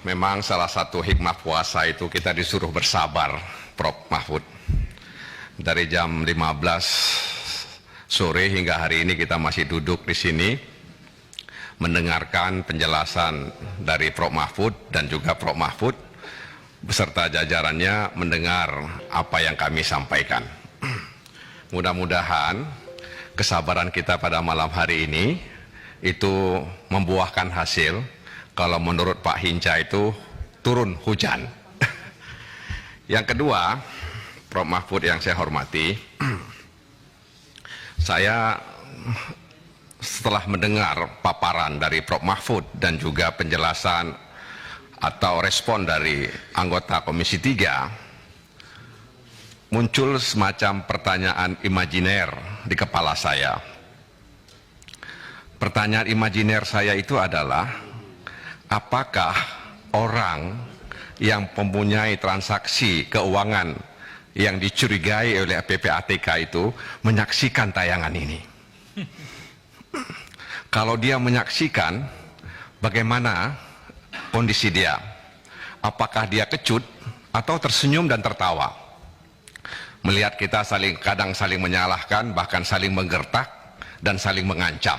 memang salah satu hikmah puasa itu kita disuruh bersabar, Prof. Mahfud. Dari jam 15 sore hingga hari ini kita masih duduk di sini mendengarkan penjelasan dari Prof. Mahfud dan juga Prof. Mahfud beserta jajarannya mendengar apa yang kami sampaikan. Mudah-mudahan kesabaran kita pada malam hari ini itu membuahkan hasil. Kalau menurut Pak Hinca itu turun hujan. Yang kedua, Prof. Mahfud yang saya hormati, saya setelah mendengar paparan dari Prof. Mahfud dan juga penjelasan atau respon dari anggota Komisi 3, muncul semacam pertanyaan imajiner di kepala saya. Pertanyaan imajiner saya itu adalah, apakah orang yang mempunyai transaksi keuangan yang dicurigai oleh PPATK itu menyaksikan tayangan ini? Kalau dia menyaksikan, bagaimana kondisi dia? Apakah dia kecut atau tersenyum dan tertawa? Melihat kita kadang saling menyalahkan, bahkan saling menggertak dan saling mengancam.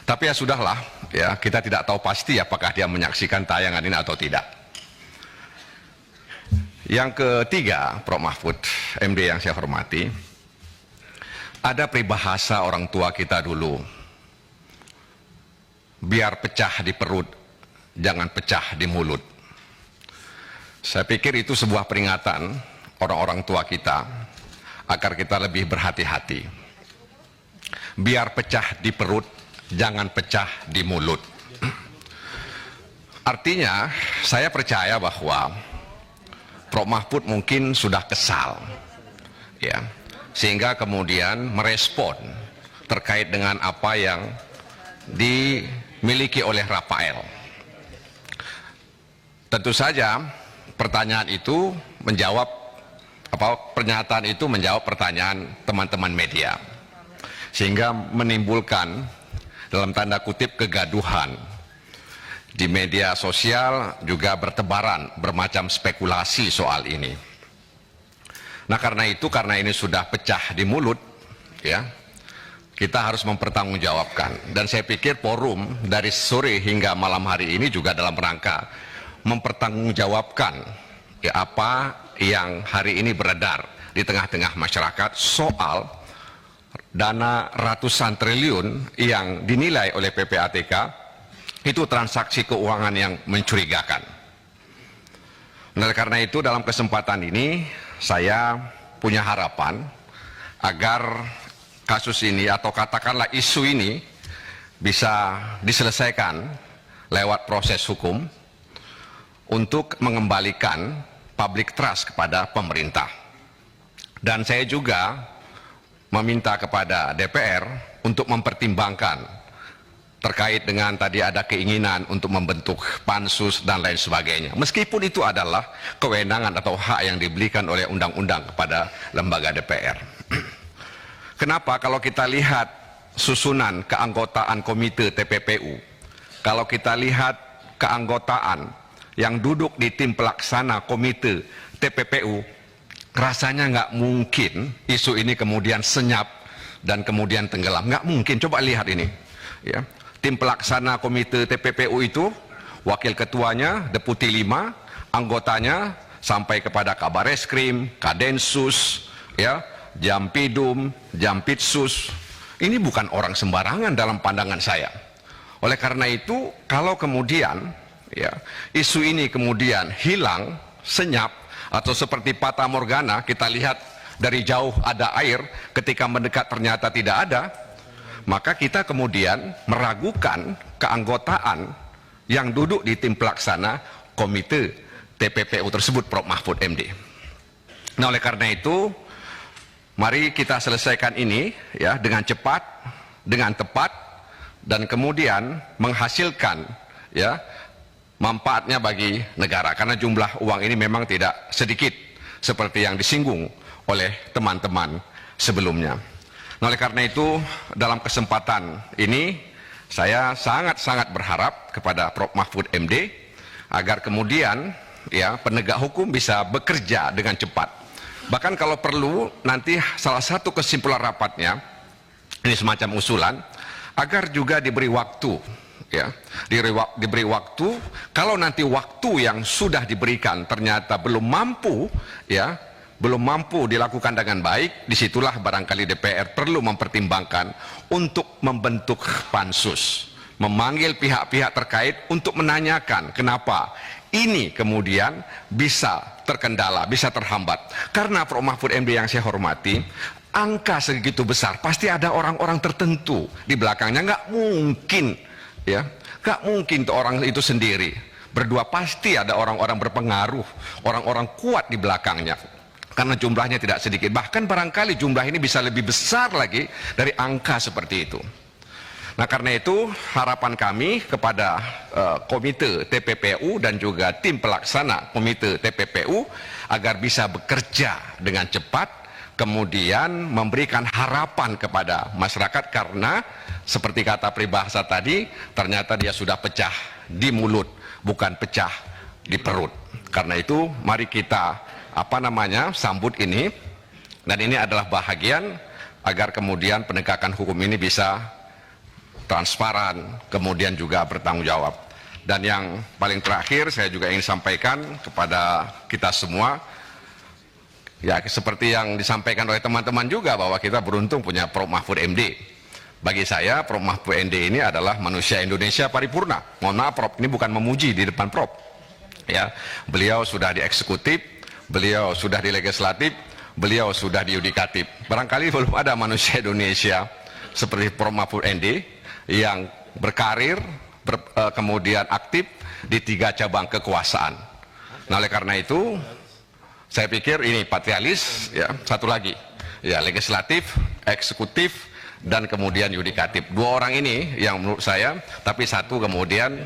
Tapi ya sudahlah, ya, kita tidak tahu pasti apakah dia menyaksikan tayangan ini atau tidak. Yang ketiga, Prof. Mahfud MD yang saya hormati, ada peribahasa orang tua kita dulu, biar pecah di perut, jangan pecah di mulut. Saya pikir itu sebuah peringatan orang-orang tua kita agar kita lebih berhati-hati. Biar pecah di perut, jangan pecah di mulut. Artinya, saya percaya bahwa Prof. Mahfud mungkin sudah kesal, ya, sehingga kemudian merespon terkait dengan apa yang dimiliki oleh Rafael. Tentu saja pertanyaan itu pernyataan itu menjawab pertanyaan teman-teman media, sehingga menimbulkan dalam tanda kutip kegaduhan di media sosial, juga bertebaran bermacam spekulasi soal ini. Nah, karena ini sudah pecah di mulut, ya, kita harus mempertanggungjawabkan. Dan saya pikir forum dari sore hingga malam hari ini juga dalam rangka mempertanggungjawabkan, ya, apa yang hari ini beredar di tengah-tengah masyarakat soal dana ratusan triliun yang dinilai oleh PPATK itu transaksi keuangan yang mencurigakan. Oleh karena itu, dalam kesempatan ini saya punya harapan agar kasus ini atau katakanlah isu ini bisa diselesaikan lewat proses hukum untuk mengembalikan public trust kepada pemerintah. Dan saya juga meminta kepada DPR untuk mempertimbangkan terkait dengan tadi ada keinginan untuk membentuk pansus dan lain sebagainya. Meskipun itu adalah kewenangan atau hak yang diberikan oleh undang-undang kepada lembaga DPR. Kenapa? Kalau kita lihat susunan keanggotaan komite TPPU, kalau kita lihat keanggotaan yang duduk di tim pelaksana komite TPPU, rasanya nggak mungkin isu ini kemudian senyap dan kemudian tenggelam. Nggak mungkin. Coba lihat ini, ya. Tim pelaksana komite TPPU itu, wakil ketuanya, deputi 5, anggotanya sampai kepada Kabar Eskrim, Kadensus, ya, Jampidum, Jampitsus. Ini bukan orang sembarangan dalam pandangan saya. Oleh karena itu, kalau kemudian, ya, isu ini kemudian hilang, senyap, atau seperti fata morgana, kita lihat dari jauh ada air, ketika mendekat ternyata tidak ada, maka kita kemudian meragukan keanggotaan yang duduk di tim pelaksana komite TPPU tersebut, Prof. Mahfud MD. Nah, oleh karena itu, mari kita selesaikan ini, ya, dengan cepat, dengan tepat, dan kemudian menghasilkan, ya, manfaatnya bagi negara, karena jumlah uang ini memang tidak sedikit seperti yang disinggung oleh teman-teman sebelumnya. Nah, oleh karena itu, dalam kesempatan ini saya sangat-sangat berharap kepada Prof. Mahfud MD agar kemudian ya penegak hukum bisa bekerja dengan cepat. Bahkan kalau perlu nanti salah satu kesimpulan rapatnya ini semacam usulan agar juga diberi waktu, ya, diberi waktu. Kalau nanti waktu yang sudah diberikan ternyata belum mampu, ya, belum mampu dilakukan dengan baik, disitulah barangkali DPR perlu mempertimbangkan untuk membentuk pansus, memanggil pihak-pihak terkait untuk menanyakan kenapa ini kemudian bisa terkendala, bisa terhambat. Karena Prof. Mahfud MD yang saya hormati, angka segitu besar pasti ada orang-orang tertentu di belakangnya. Nggak mungkin, ya, nggak mungkin tuh orang itu sendiri berdua, pasti ada orang-orang berpengaruh, orang-orang kuat di belakangnya, karena jumlahnya tidak sedikit, bahkan barangkali jumlah ini bisa lebih besar lagi dari angka seperti itu. Nah, karena itu harapan kami kepada komite TPPU dan juga tim pelaksana komite TPPU agar bisa bekerja dengan cepat, kemudian memberikan harapan kepada masyarakat, karena seperti kata peribahasa tadi, ternyata dia sudah pecah di mulut, bukan pecah di perut. Karena itu mari kita sambut ini, dan ini adalah bahagian agar kemudian penegakan hukum ini bisa transparan, kemudian juga bertanggung jawab. Dan yang paling terakhir saya juga ingin sampaikan kepada kita semua, ya seperti yang disampaikan oleh teman-teman juga, bahwa kita beruntung punya Prof. Mahfud MD. Bagi saya Prof. Mahfud MD ini adalah manusia Indonesia paripurna. Mohon maaf Prof, ini bukan memuji di depan Prof. Ya, beliau sudah di eksekutif, beliau sudah di legislatif, beliau sudah di yudikatif. Barangkali belum ada manusia Indonesia seperti Prof. Mahfud MD yang berkarir, kemudian aktif di 3 cabang kekuasaan. Nah, oleh karena itu saya pikir ini patrialis, ya, satu lagi, ya, legislatif, eksekutif, dan kemudian yudikatif. 2 orang ini yang menurut saya, tapi satu kemudian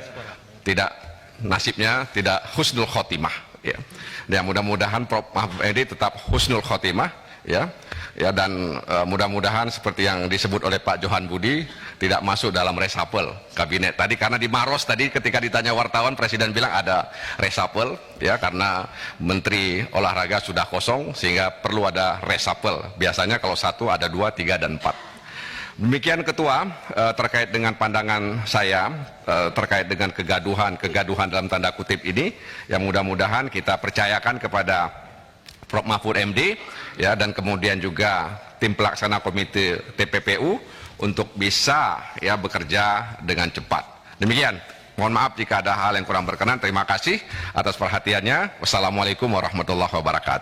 tidak, nasibnya tidak husnul khotimah, ya. Dan mudah-mudahan Prof. Mahfud MD tetap husnul khotimah, ya, ya, dan mudah-mudahan seperti yang disebut oleh Pak Johan Budi tidak masuk dalam reshuffle kabinet tadi, karena di Maros tadi ketika ditanya wartawan Presiden bilang ada reshuffle, ya, karena Menteri Olahraga sudah kosong sehingga perlu ada reshuffle. Biasanya kalau 1 ada 2, 3, dan 4. Demikian Ketua terkait dengan pandangan saya terkait dengan kegaduhan dalam tanda kutip ini, yang mudah-mudahan kita percayakan kepada Prof. Mahfud MD, ya, dan kemudian juga tim pelaksana komite TPPU untuk bisa, ya, bekerja dengan cepat. Demikian. Mohon maaf jika ada hal yang kurang berkenan. Terima kasih atas perhatiannya. Wassalamualaikum warahmatullahi wabarakatuh.